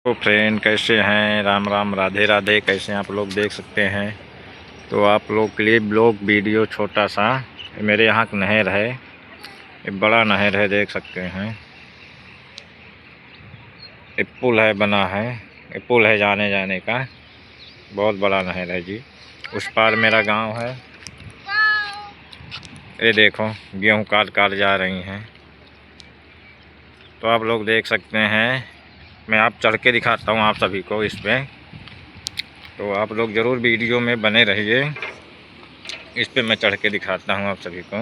तो फ्रेंड कैसे हैं, राम राम राधे राधे। कैसे हैं आप लोग, देख सकते हैं। तो आप लोग के लिए ब्लॉग वीडियो छोटा सा। मेरे यहाँ की नहर है, ये बड़ा नहर है, देख सकते हैं। ये पुल है, बना है, ये पुल है जाने जाने का। बहुत बड़ा नहर है जी। उस पार मेरा गांव है। ये देखो गेहूँ काट काट जा रही हैं। तो आप लोग देख सकते हैं। मैं आप चढ़ के दिखाता हूँ आप सभी को इस पे। तो आप लोग ज़रूर वीडियो में बने रहिए। इस पे मैं चढ़ के दिखाता हूँ आप सभी को।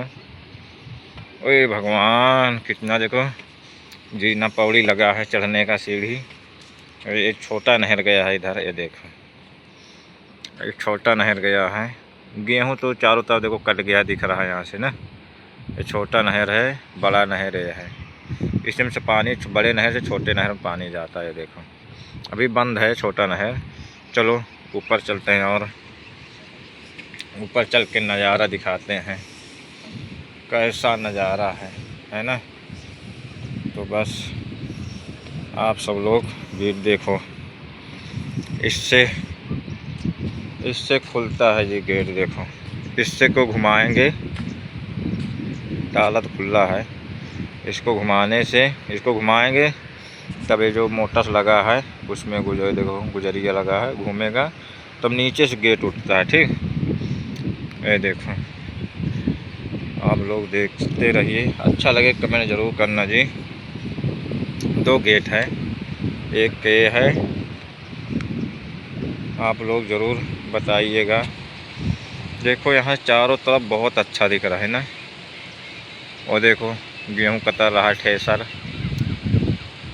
ओए भगवान, कितना देखो जी ना, पौड़ी लगा है चढ़ने का, सीढ़ी। एक छोटा नहर गया है इधर, ये देखो एक छोटा नहर गया है। गेहूँ तो चारों तरफ देखो कट गया दिख रहा है यहाँ से ना। ये छोटा नहर है, बड़ा नहर ये है। इसमें से पानी बड़े नहर से छोटे नहर में पानी जाता है। देखो अभी बंद है छोटा नहर। चलो ऊपर चलते हैं और ऊपर चल के नज़ारा दिखाते हैं, कैसा नज़ारा है ना। तो बस आप सब लोग भी देखो। इससे खुलता है जी गेट, देखो इससे को घुमाएंगे। ताला तो खुला है, इसको घुमाने से, इसको घुमाएंगे तब ये जो मोटर लगा है उसमें देखो गुजरिया लगा है, घूमेगा तब नीचे से गेट उठता है। ठीक, ये देखो आप लोग देखते रहिए। अच्छा लगे कमेंट ज़रूर करना जी। दो गेट है, एक ये है, आप लोग ज़रूर बताइएगा। देखो यहाँ चारों तरफ बहुत अच्छा दिख रहा है ना। और देखो गेहूँ कतर रहा है, ठेसर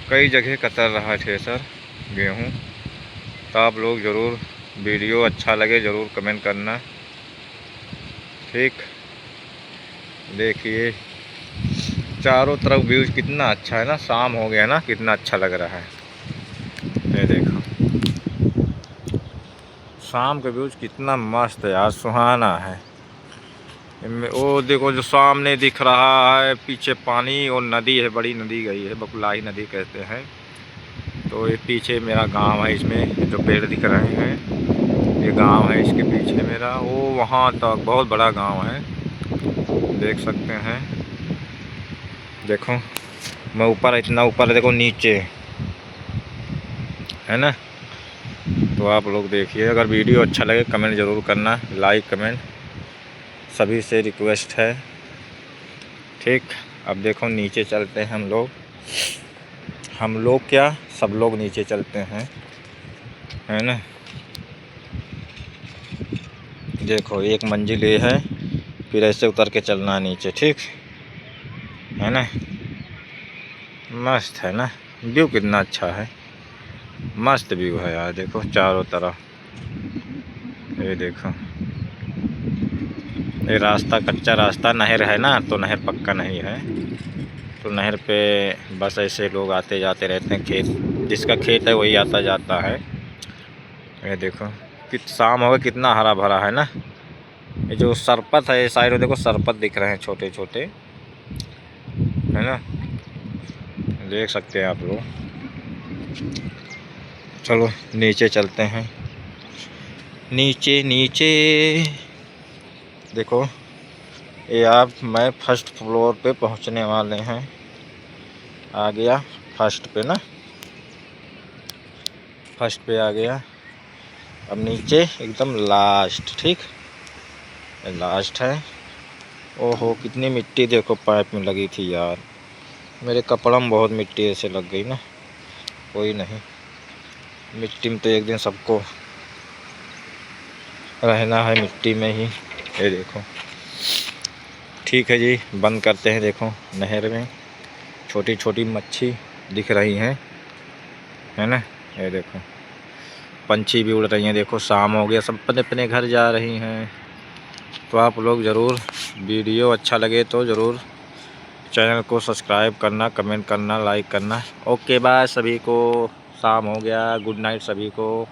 कई जगह कतर रहा है, ठेसर गेहूँ। तो आप लोग ज़रूर वीडियो अच्छा लगे ज़रूर कमेंट करना। ठीक, देखिए चारों तरफ व्यूज़ कितना अच्छा है ना। शाम हो गया ना, कितना अच्छा लग रहा है। ये देखो शाम का व्यूज़ कितना मस्त है यार, सुहाना है। वो देखो जो सामने दिख रहा है पीछे पानी और नदी है, बड़ी नदी गई है, बकुलाई नदी कहते हैं। तो ये पीछे मेरा गांव है, इसमें जो पेड़ दिख रहे हैं ये गांव है, इसके पीछे मेरा वो वहाँ तक बहुत बड़ा गांव है, देख सकते हैं। देखो मैं ऊपर, इतना ऊपर देखो नीचे है ना। तो आप लोग देखिए, अगर वीडियो अच्छा लगे कमेंट ज़रूर करना, लाइक कमेंट सभी से रिक्वेस्ट है। ठीक, अब देखो नीचे चलते हैं हम लोग क्या सब लोग नीचे चलते हैं, है ना। देखो एक मंजिल ये है, फिर ऐसे उतर के चलना है नीचे। ठीक है ना, मस्त है ना। व्यू कितना अच्छा है, मस्त व्यू है यार। देखो चारों तरफ, ये देखो ये रास्ता कच्चा रास्ता, नहर है ना तो नहर पक्का नहीं है। तो नहर पे बस ऐसे लोग आते जाते रहते हैं, खेत जिसका खेत है वही आता जाता है। ये देखो शाम हो गया, कितना हरा भरा है ना। ये जो सरपत है साइड में देखो, सरपत दिख रहे हैं छोटे छोटे, है ना, देख सकते हैं आप लोग। चलो नीचे चलते हैं, नीचे नीचे देखो ये आप मैं फर्स्ट फ्लोर पे पहुंचने वाले हैं। आ गया फर्स्ट पे ना, फर्स्ट पे आ गया। अब नीचे एकदम लास्ट, ठीक लास्ट है। ओहो कितनी मिट्टी देखो पाइप में लगी थी यार, मेरे कपड़ा में बहुत मिट्टी ऐसे लग गई ना। कोई नहीं, मिट्टी में तो एक दिन सबको रहना है, मिट्टी में ही। ये देखो ठीक है जी, बंद करते हैं। देखो नहर में छोटी छोटी मच्छी दिख रही हैं, है ना। ये देखो पंछी भी उड़ रही हैं। देखो शाम हो गया, सब अपने अपने घर जा रही हैं। तो आप लोग ज़रूर वीडियो अच्छा लगे तो ज़रूर चैनल को सब्सक्राइब करना, कमेंट करना, लाइक करना। ओके बाय सभी को, शाम हो गया, गुड नाइट सभी को।